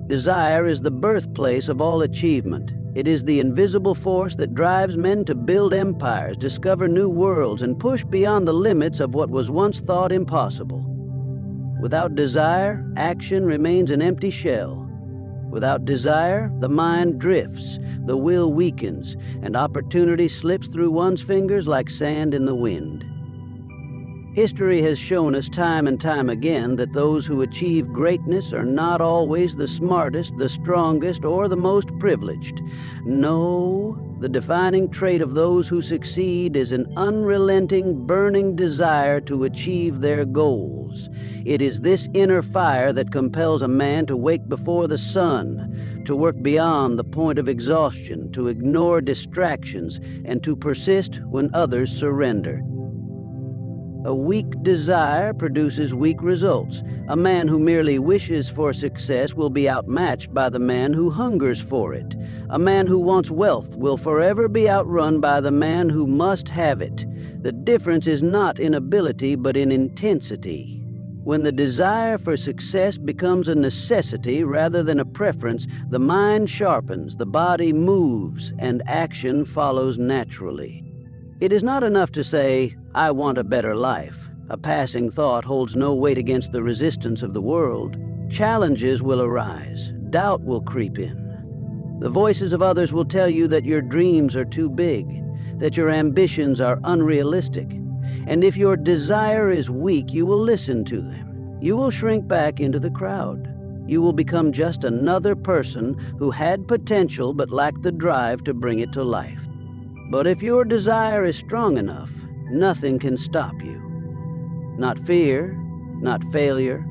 Desire is the birthplace of all achievement. It is the invisible force that drives men to build empires, discover new worlds, and push beyond the limits of what was once thought impossible. Without desire, action remains an empty shell. Without desire, the mind drifts, the will weakens, and opportunity slips through one's fingers like sand in the wind. History has shown us time and time again that those who achieve greatness are not always the smartest, the strongest, or the most privileged. No, the defining trait of those who succeed is an unrelenting, burning desire to achieve their goals. It is this inner fire that compels a man to wake before the sun, to work beyond the point of exhaustion, to ignore distractions, and to persist when others surrender. A weak desire produces weak results. A man who merely wishes for success will be outmatched by the man who hungers for it. A man who wants wealth will forever be outrun by the man who must have it. The difference is not in ability, but in intensity. When the desire for success becomes a necessity rather than a preference, the mind sharpens, the body moves, and action follows naturally. It is not enough to say, "I want a better life." A passing thought holds no weight against the resistance of the world. Challenges will arise. Doubt will creep in. The voices of others will tell you that your dreams are too big, that your ambitions are unrealistic. And if your desire is weak, you will listen to them. You will shrink back into the crowd. You will become just another person who had potential but lacked the drive to bring it to life. But if your desire is strong enough, nothing can stop you. Not fear, not failure,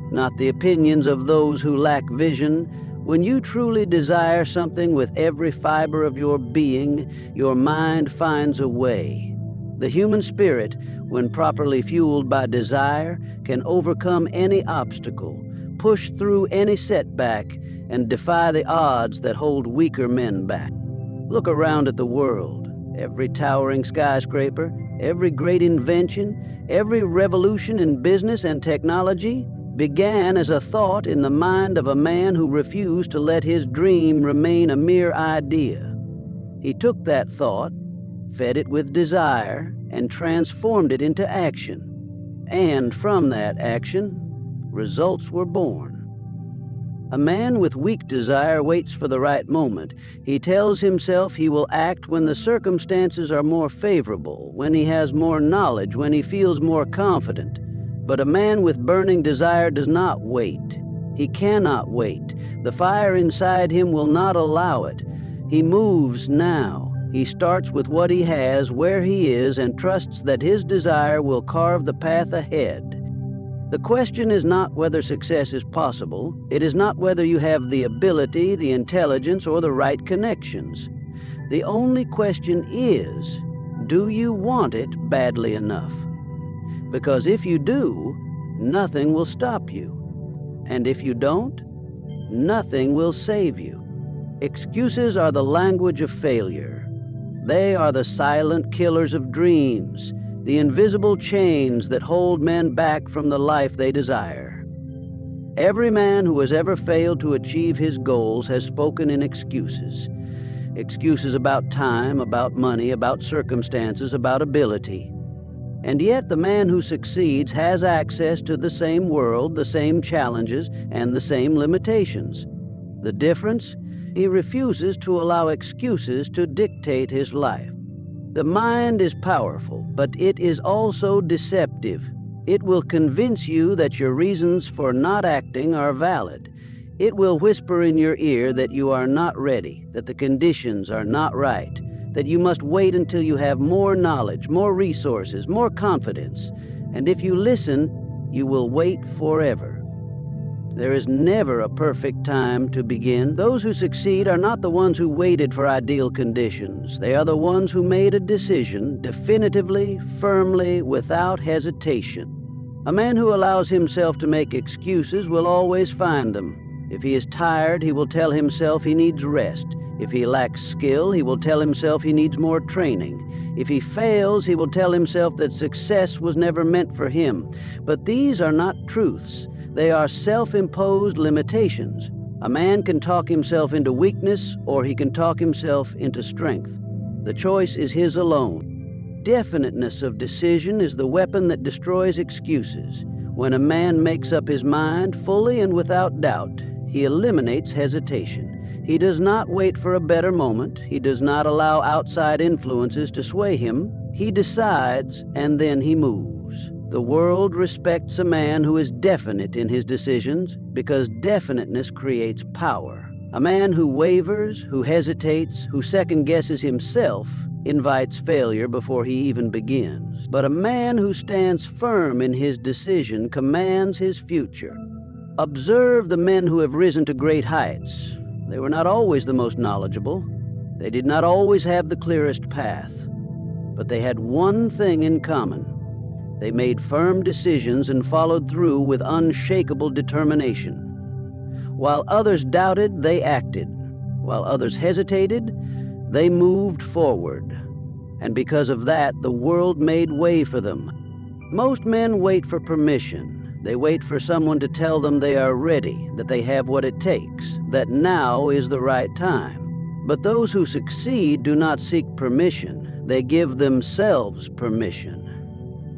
not the opinions of those who lack vision. When you truly desire something with every fiber of your being, your mind finds a way. The human spirit, when properly fueled by desire, can overcome any obstacle, push through any setback, and defy the odds that hold weaker men back. Look around at the world. Every towering skyscraper, every great invention, every revolution in business and technology began as a thought in the mind of a man who refused to let his dream remain a mere idea. He took that thought, fed it with desire, and transformed it into action. And from that action, results were born. A man with weak desire waits for the right moment. He tells himself he will act when the circumstances are more favorable, when he has more knowledge, when he feels more confident. But a man with burning desire does not wait. He cannot wait. The fire inside him will not allow it. He moves now. He starts with what he has, where he is, and trusts that his desire will carve the path ahead. The question is not whether success is possible. It is not whether you have the ability, the intelligence, or the right connections. The only question is, do you want it badly enough? Because if you do, nothing will stop you. And if you don't, nothing will save you. Excuses are the language of failure. They are the silent killers of dreams, the invisible chains that hold men back from the life they desire. Every man who has ever failed to achieve his goals has spoken in excuses. Excuses about time, about money, about circumstances, about ability. And yet the man who succeeds has access to the same world, the same challenges, and the same limitations. The difference? He refuses to allow excuses to dictate his life. The mind is powerful, but it is also deceptive. It will convince you that your reasons for not acting are valid. It will whisper in your ear that you are not ready, that the conditions are not right, that you must wait until you have more knowledge, more resources, more confidence. And if you listen, you will wait forever. There is never a perfect time to begin. Those who succeed are not the ones who waited for ideal conditions. They are the ones who made a decision, definitively, firmly, without hesitation. A man who allows himself to make excuses will always find them. If he is tired, he will tell himself he needs rest. If he lacks skill, he will tell himself he needs more training. If he fails, he will tell himself that success was never meant for him. But these are not truths. They are self-imposed limitations. A man can talk himself into weakness, or he can talk himself into strength. The choice is his alone. Definiteness of decision is the weapon that destroys excuses. When a man makes up his mind fully and without doubt, he eliminates hesitation. He does not wait for a better moment. He does not allow outside influences to sway him. He decides, and then he moves. The world respects a man who is definite in his decisions because definiteness creates power. A man who wavers, who hesitates, who second-guesses himself invites failure before he even begins. But a man who stands firm in his decision commands his future. Observe the men who have risen to great heights. They were not always the most knowledgeable. They did not always have the clearest path. But they had one thing in common. They made firm decisions and followed through with unshakable determination. While others doubted, they acted. While others hesitated, they moved forward. And because of that, the world made way for them. Most men wait for permission. They wait for someone to tell them they are ready, that they have what it takes, that now is the right time. But those who succeed do not seek permission. They give themselves permission.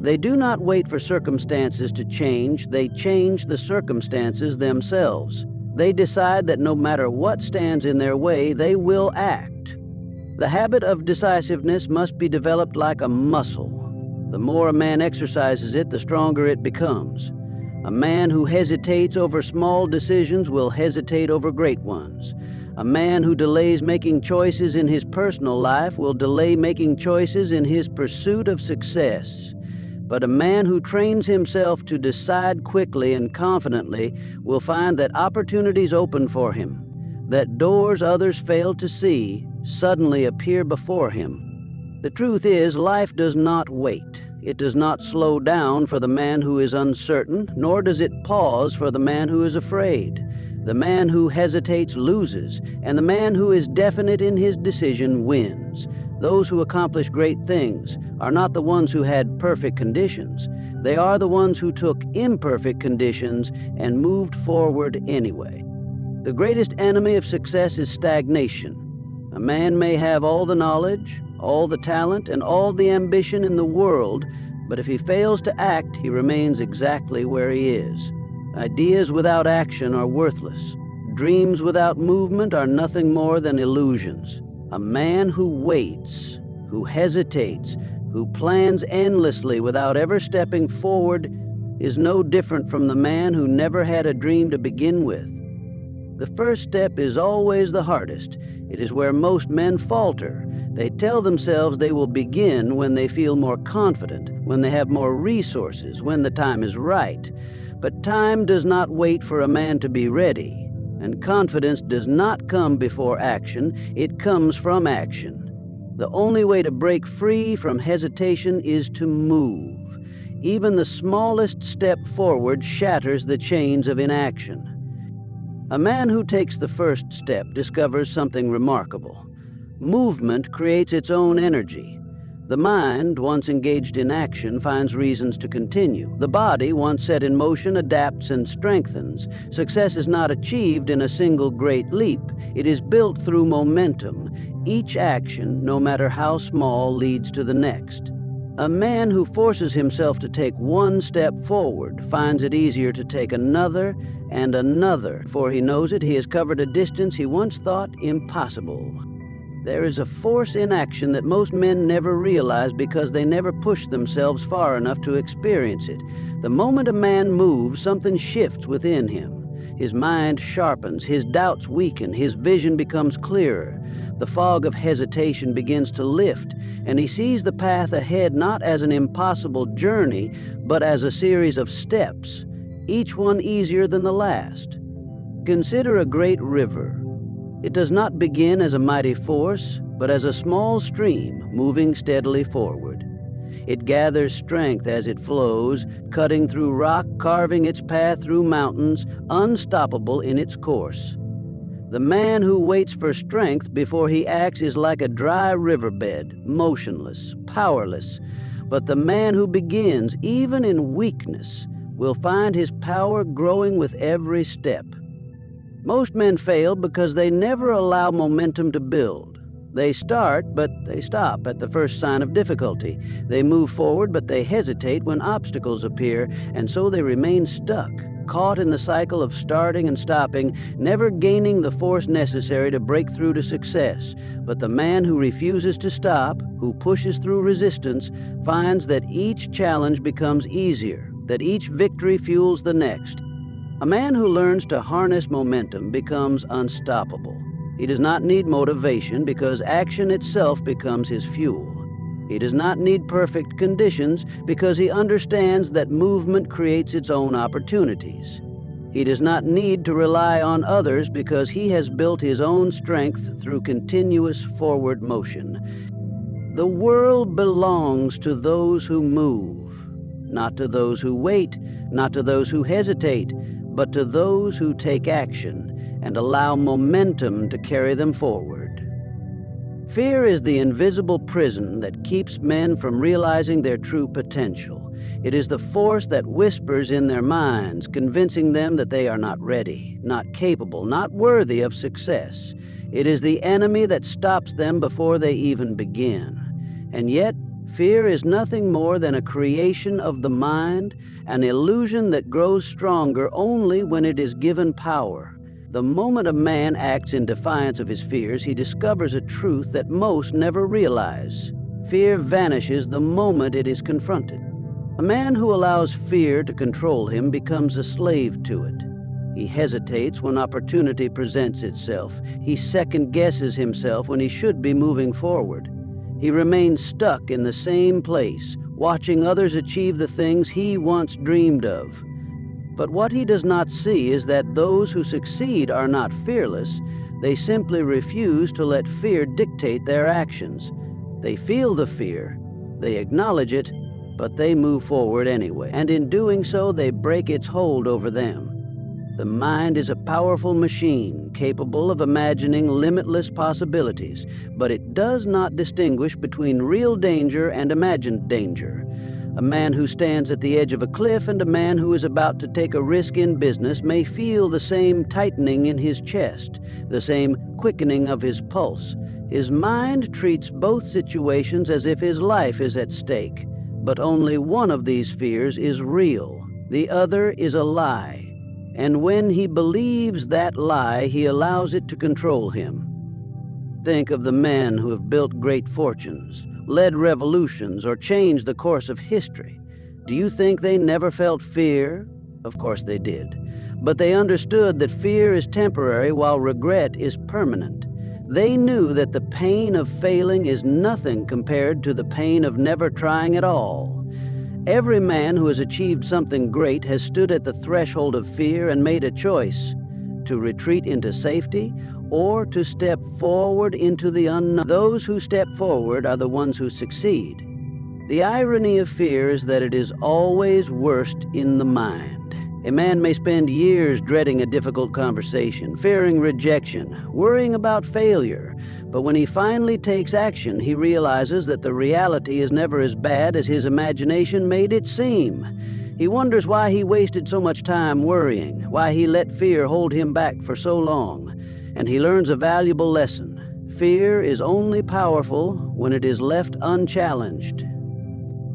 They do not wait for circumstances to change. They change the circumstances themselves. They decide that no matter what stands in their way, they will act. The habit of decisiveness must be developed like a muscle. The more a man exercises it, the stronger it becomes. A man who hesitates over small decisions will hesitate over great ones. A man who delays making choices in his personal life will delay making choices in his pursuit of success. But a man who trains himself to decide quickly and confidently will find that opportunities open for him, that doors others fail to see suddenly appear before him. The truth is, life does not wait. It does not slow down for the man who is uncertain, nor does it pause for the man who is afraid. The man who hesitates loses, and the man who is definite in his decision wins. Those who accomplish great things are not the ones who had perfect conditions. They are the ones who took imperfect conditions and moved forward anyway. The greatest enemy of success is stagnation. A man may have all the knowledge, all the talent, and all the ambition in the world, but if he fails to act, he remains exactly where he is. Ideas without action are worthless. Dreams without movement are nothing more than illusions. A man who waits, who hesitates, who plans endlessly without ever stepping forward is no different from the man who never had a dream to begin with. The first step is always the hardest. It is where most men falter. They tell themselves they will begin when they feel more confident, when they have more resources, when the time is right. But time does not wait for a man to be ready. And confidence does not come before action, it comes from action. The only way to break free from hesitation is to move. Even the smallest step forward shatters the chains of inaction. A man who takes the first step discovers something remarkable. Movement creates its own energy. The mind, once engaged in action, finds reasons to continue. The body, once set in motion, adapts and strengthens. Success is not achieved in a single great leap. It is built through momentum. Each action, no matter how small, leads to the next. A man who forces himself to take one step forward finds it easier to take another and another. Before he knows it, he has covered a distance he once thought impossible. There is a force in action that most men never realize because they never push themselves far enough to experience it. The moment a man moves, something shifts within him. His mind sharpens, his doubts weaken, his vision becomes clearer. The fog of hesitation begins to lift, and he sees the path ahead not as an impossible journey, but as a series of steps, each one easier than the last. Consider a great river. It does not begin as a mighty force, but as a small stream moving steadily forward. It gathers strength as it flows, cutting through rock, carving its path through mountains, unstoppable in its course. The man who waits for strength before he acts is like a dry riverbed, motionless, powerless. But the man who begins, even in weakness, will find his power growing with every step. Most men fail because they never allow momentum to build. They start, but they stop at the first sign of difficulty. They move forward, but they hesitate when obstacles appear, and so they remain stuck, caught in the cycle of starting and stopping, never gaining the force necessary to break through to success. But the man who refuses to stop, who pushes through resistance, finds that each challenge becomes easier, that each victory fuels the next. A man who learns to harness momentum becomes unstoppable. He does not need motivation because action itself becomes his fuel. He does not need perfect conditions because he understands that movement creates its own opportunities. He does not need to rely on others because he has built his own strength through continuous forward motion. The world belongs to those who move, not to those who wait, not to those who hesitate, but to those who take action and allow momentum to carry them forward. Fear is the invisible prison that keeps men from realizing their true potential. It is the force that whispers in their minds, convincing them that they are not ready, not capable, not worthy of success. It is the enemy that stops them before they even begin. And yet, fear is nothing more than a creation of the mind, an illusion that grows stronger only when it is given power. The moment a man acts in defiance of his fears, he discovers a truth that most never realize. Fear vanishes the moment it is confronted. A man who allows fear to control him becomes a slave to it. He hesitates when opportunity presents itself. He second-guesses himself when he should be moving forward. He remains stuck in the same place, watching others achieve the things he once dreamed of. But what he does not see is that those who succeed are not fearless. They simply refuse to let fear dictate their actions. They feel the fear, they acknowledge it, but they move forward anyway. And in doing so, they break its hold over them. The mind is a powerful machine capable of imagining limitless possibilities, but it does not distinguish between real danger and imagined danger. A man who stands at the edge of a cliff and a man who is about to take a risk in business may feel the same tightening in his chest, the same quickening of his pulse. His mind treats both situations as if his life is at stake, but only one of these fears is real. The other is a lie. And when he believes that lie, he allows it to control him. Think of the men who have built great fortunes, led revolutions, or changed the course of history. Do you think they never felt fear? Of course they did. But they understood that fear is temporary while regret is permanent. They knew that the pain of failing is nothing compared to the pain of never trying at all. Every man who has achieved something great has stood at the threshold of fear and made a choice: to retreat into safety or to step forward into the unknown. Those who step forward are the ones who succeed. The irony of fear is that it is always worst in the mind. A man may spend years dreading a difficult conversation, fearing rejection, worrying about failure, but when he finally takes action, he realizes that the reality is never as bad as his imagination made it seem. He wonders why he wasted so much time worrying, why he let fear hold him back for so long. And he learns a valuable lesson. Fear is only powerful when it is left unchallenged.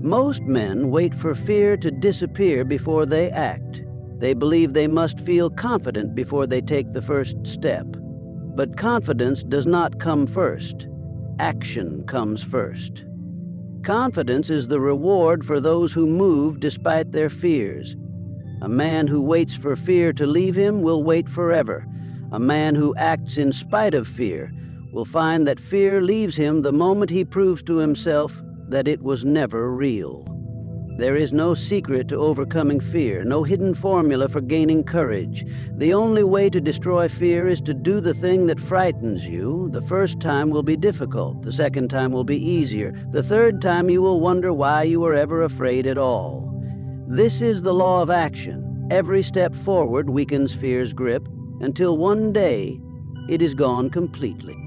Most men wait for fear to disappear before they act. They believe they must feel confident before they take the first step. But confidence does not come first. Action comes first. Confidence is the reward for those who move despite their fears. A man who waits for fear to leave him will wait forever. A man who acts in spite of fear will find that fear leaves him the moment he proves to himself that it was never real. There is no secret to overcoming fear, no hidden formula for gaining courage. The only way to destroy fear is to do the thing that frightens you. The first time will be difficult. The second time will be easier. The third time you will wonder why you were ever afraid at all. This is the law of action. Every step forward weakens fear's grip until one day it is gone completely.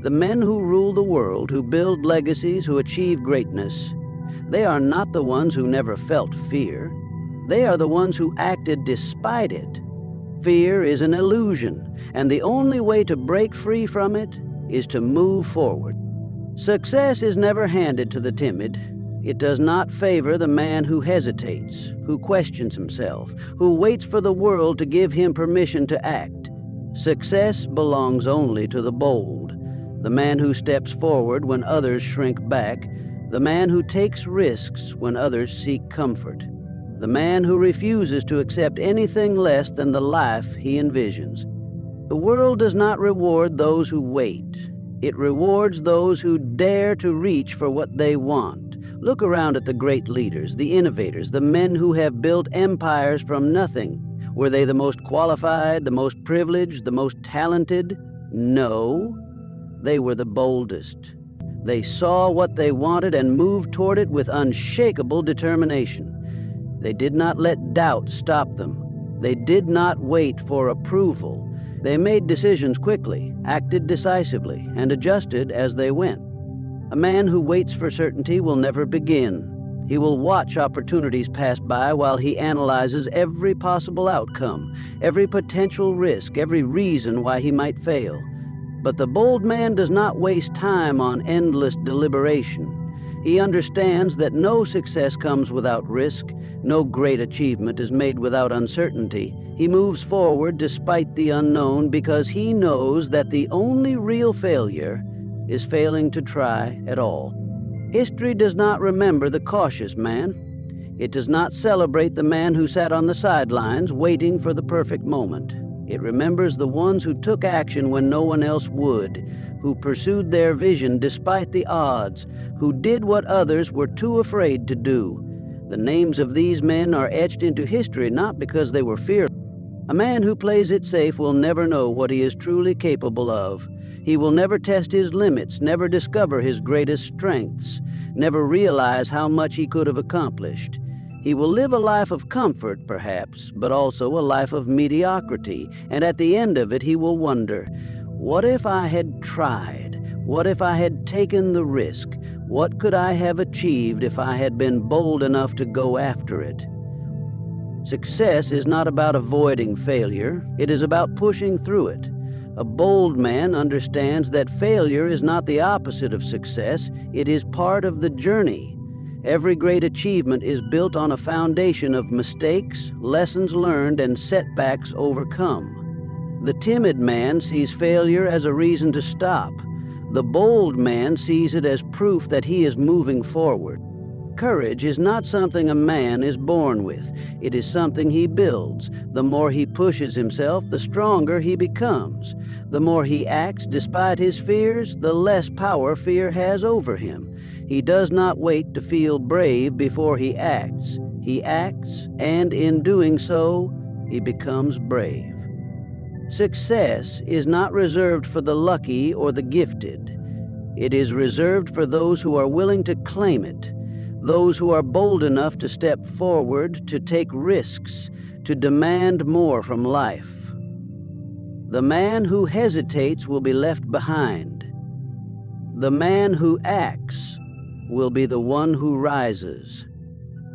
The men who rule the world, who build legacies, who achieve greatness, they are not the ones who never felt fear. They are the ones who acted despite it. Fear is an illusion, and the only way to break free from it is to move forward. Success is never handed to the timid. It does not favor the man who hesitates, who questions himself, who waits for the world to give him permission to act. Success belongs only to the bold, the man who steps forward when others shrink back, the man who takes risks when others seek comfort, the man who refuses to accept anything less than the life he envisions. The world does not reward those who wait. It rewards those who dare to reach for what they want. Look around at the great leaders, the innovators, the men who have built empires from nothing. Were they the most qualified, the most privileged, the most talented? No. They were the boldest. They saw what they wanted and moved toward it with unshakable determination. They did not let doubt stop them. They did not wait for approval. They made decisions quickly, acted decisively, and adjusted as they went. A man who waits for certainty will never begin. He will watch opportunities pass by while he analyzes every possible outcome, every potential risk, every reason why he might fail. But the bold man does not waste time on endless deliberation. He understands that no success comes without risk, no great achievement is made without uncertainty. He moves forward despite the unknown because he knows that the only real failure is failing to try at all. History does not remember the cautious man. It does not celebrate the man who sat on the sidelines waiting for the perfect moment. It remembers the ones who took action when no one else would, who pursued their vision despite the odds, who did what others were too afraid to do. The names of these men are etched into history not because they were fearless. A man who plays it safe will never know what he is truly capable of. He will never test his limits, never discover his greatest strengths, never realize how much he could have accomplished. He will live a life of comfort, perhaps, but also a life of mediocrity, and at the end of it he will wonder, what if I had tried? What if I had taken the risk? What could I have achieved if I had been bold enough to go after it? Success is not about avoiding failure. It is about pushing through it. A bold man understands that failure is not the opposite of success. It is part of the journey. Every great achievement is built on a foundation of mistakes, lessons learned, and setbacks overcome. The timid man sees failure as a reason to stop. The bold man sees it as proof that he is moving forward. Courage is not something a man is born with. It is something he builds. The more he pushes himself, the stronger he becomes. The more he acts despite his fears, the less power fear has over him. He does not wait to feel brave before he acts. He acts, and in doing so, he becomes brave. Success is not reserved for the lucky or the gifted. It is reserved for those who are willing to claim it, those who are bold enough to step forward, to take risks, to demand more from life. The man who hesitates will be left behind. The man who acts will be the one who rises.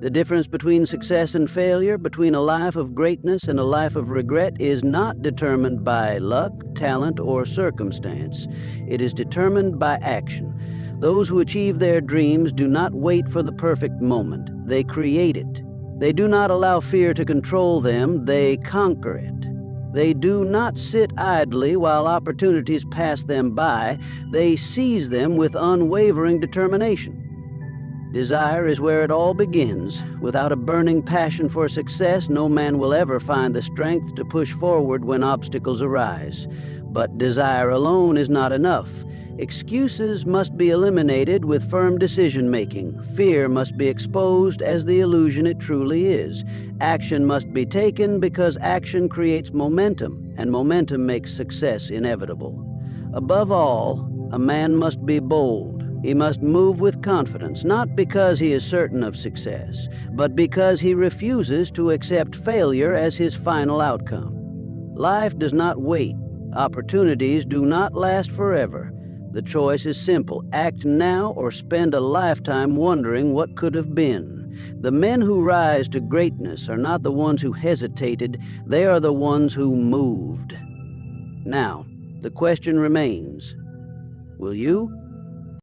The difference between success and failure, between a life of greatness and a life of regret, is not determined by luck, talent, or circumstance. It is determined by action. Those who achieve their dreams do not wait for the perfect moment. They create it. They do not allow fear to control them. They conquer it. They do not sit idly while opportunities pass them by. They seize them with unwavering determination. Desire is where it all begins. Without a burning passion for success, no man will ever find the strength to push forward when obstacles arise. But desire alone is not enough. Excuses must be eliminated with firm decision-making. Fear must be exposed as the illusion it truly is. Action must be taken because action creates momentum, and momentum makes success inevitable. Above all, a man must be bold. He must move with confidence, not because he is certain of success, but because he refuses to accept failure as his final outcome. Life does not wait. Opportunities do not last forever. The choice is simple. Act now or spend a lifetime wondering what could have been. The men who rise to greatness are not the ones who hesitated, they are the ones who moved. Now, the question remains, will you?